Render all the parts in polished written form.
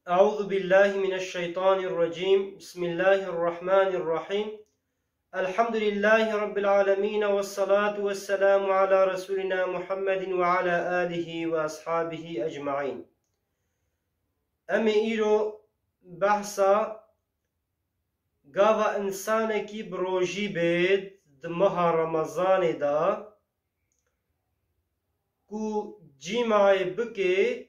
أعوذ بالله من الشيطان الرجيم بسم الله الرحمن الرحيم الحمد لله رب العالمين والصلاة والسلام على رسولنا محمد وعلى آله وأصحابه أجمعين أمي إيرو بحثا قاوا إنسانكي بروجي بيد دمها رمضان دا كو جيماي بكي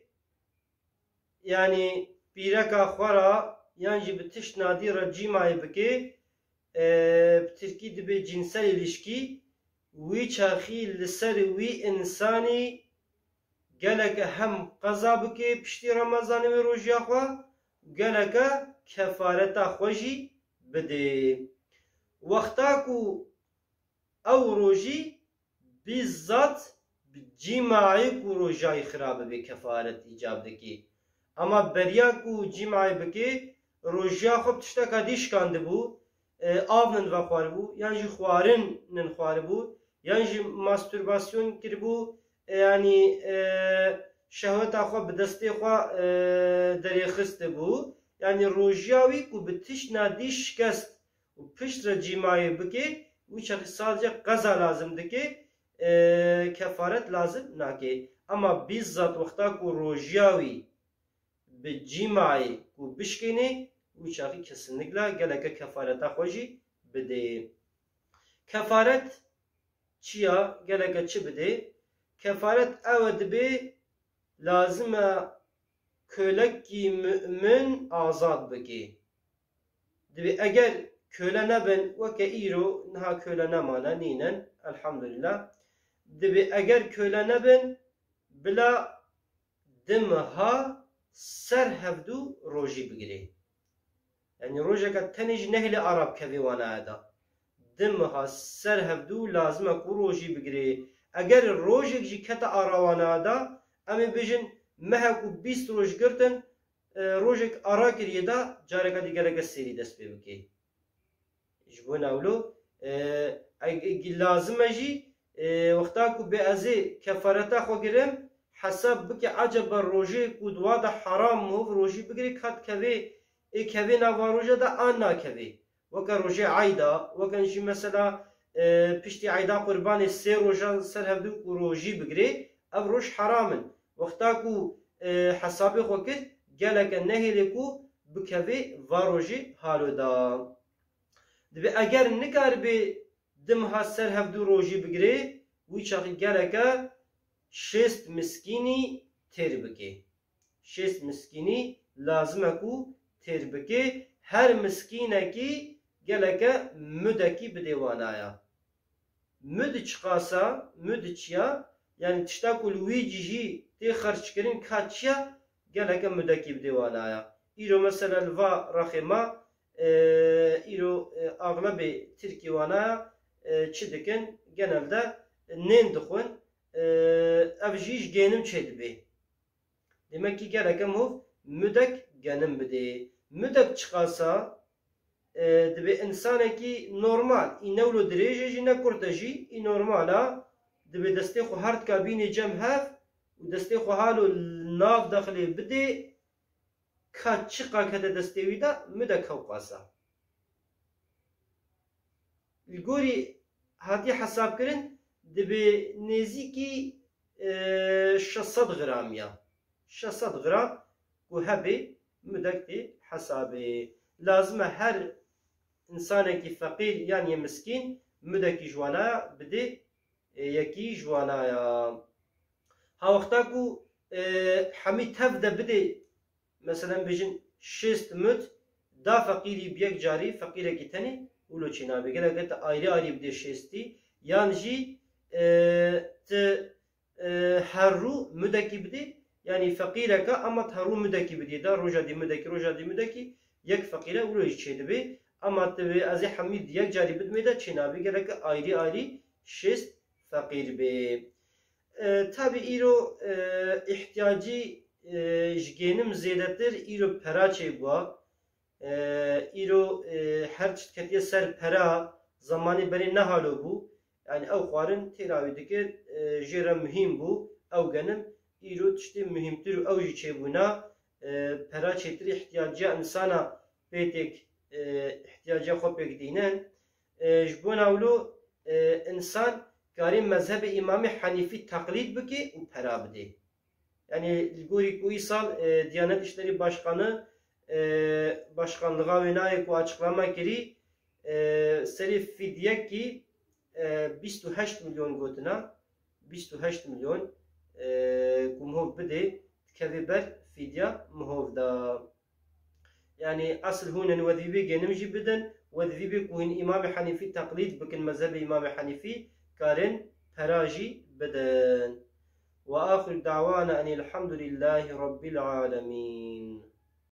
يعني پیرکا خورا یعنی به تشت نادی را جیمای بکه بترکی دبی جنسل ilişki وی چاخی لسر وی انسانی گلک هم قضا بکه پشتی رمضان و روژیا خوا گلک کفارتا خوشی بده وقتا کو او روژی بیزات جیمای کو روژای خراب به کفارت ایجاب دکی اما بریا کو جیمای بکی روژیا خوب تشتا کدیش کنده بو آونن و خوار بو یعنی خوارن نن خوار بو یعنی ماستورباسیون کر بو یعنی شهوت خو به دسته خو دریخست بو یعنی روژیاوی کو به تش نادیش کست و پشت را جیمای بکی و چخی sadece قضا لازم دکی kefaret lazım nake ama bizzat vakta ku rojiyavi bi cimai ku bişkini uçağı kesinlikle geleke kefareta hoji bide kefaret çiya geleke çi bide kefaret evet be lazım kölek ki mümin azad biki dibi eğer köle ne ben ve ke iro naha köle ne mana ninen elhamdülillah dibi eğer köle ne ben bila dimha سر هفدو روجی بگیری یعنی روژه که تنیج نهل عرب کوی وانا دا دمها سر هفدو لازمه کو روژی بگیری اگر روژه جی کت آراوانا دا امی بجن مه کو 20 روژ گرتن روژه آرا کریه دا جاره که دیگر اگر سری دست بکی جبون اولو لازمه جی وقتا کو به ازی کفارتا خو گرم حساب بکی عجب روژه کودوا دا حرام مو روژه بگیری کات کوی کوی نوا روژه دا آن نا کوی وکا روژه عیدا وکا انشی مثلا پشتی عیدا قربان سه روژه سر هفدو کو روژه بگیری او روش حرامن وقتا کو حسابی خو کرد گلک نهیلی کو بکوی و روژه حالو دا دبی اگر نکار بی دمها سر هفدو روژه بگیری وی چاقی گلکه شست مسکینی تر بکی شست مسکینی لازمه کو تر بکی هر مسکینه کی گلکه مدکی بدیوانایا مد چقاسا مد چیا یعنی تشتا کل وی جی تی خرچ کرین کاتشیا گلکه مدکی بدیوانایا ایرو مثلا الوا رخما ایرو اغلب ترکی وانا چی دکن genelde نین دخون ev jiş genim çedbi. Demek ki gerekem hov müdek genim bide. Müdek çıkarsa dibe insane ki normal. İnevlo derece jine kurtaji i normala dibe deste xo hard kabine cem haf u deste xo halo nav daxili bide ka çıqa kede deste vida müdek havqasa. Gori hati hesap kirin دبی نزدیکی 600 غرام یا 600 غرام کو هبی مدتی حسابی لازمه هر انسانی که فقیر یعنی مسکین مدتی جوانا بده یکی جوانا یا ها وقتا کو حمی تفده بده مثلا بجن 6 مد دا فقیری بیک جاری فقیره کی تنی اولو چینا بگه لگت آیری آیری بده 6 yani جی هرو müdekibdi yani fakireka ama haru müdekibdi da roja di müdeki yek fakire ulu içedi bi ama tabi az hamid yek cari bitmede çinabi gerek ayrı şest fakir bi tabi iro ihtiyacı jgenim zedetir iro peraçe bu iro her çitketiye ser pera zamanı beri ne halu bu yani ev xwarin têravî dike jê re muhîm bû ew genim îro tiştê muhîmtir û ew jî çêbûna پرا چتری احتیاجی انسانا پیتک احتیاجی خود پک دینن جبون اولو انسان کاری مذهب امام حنیفی تقلید بکی و پرا بده. Yani Ligori bu isal Diyanet İşleri Başkanı başkanlığa venayek bu açıklama geri seri fidye ki 28 milyon gotuna 28 milyon kumhov bide keviber fidya muhovda. Yani asıl hunen vazife genimci biden vazife kuhin İmam Hanifi taklid bikin mezhebi İmam Hanifi karen peraji biden. وآخر دعوانا أن الحمد لله رب العالمين.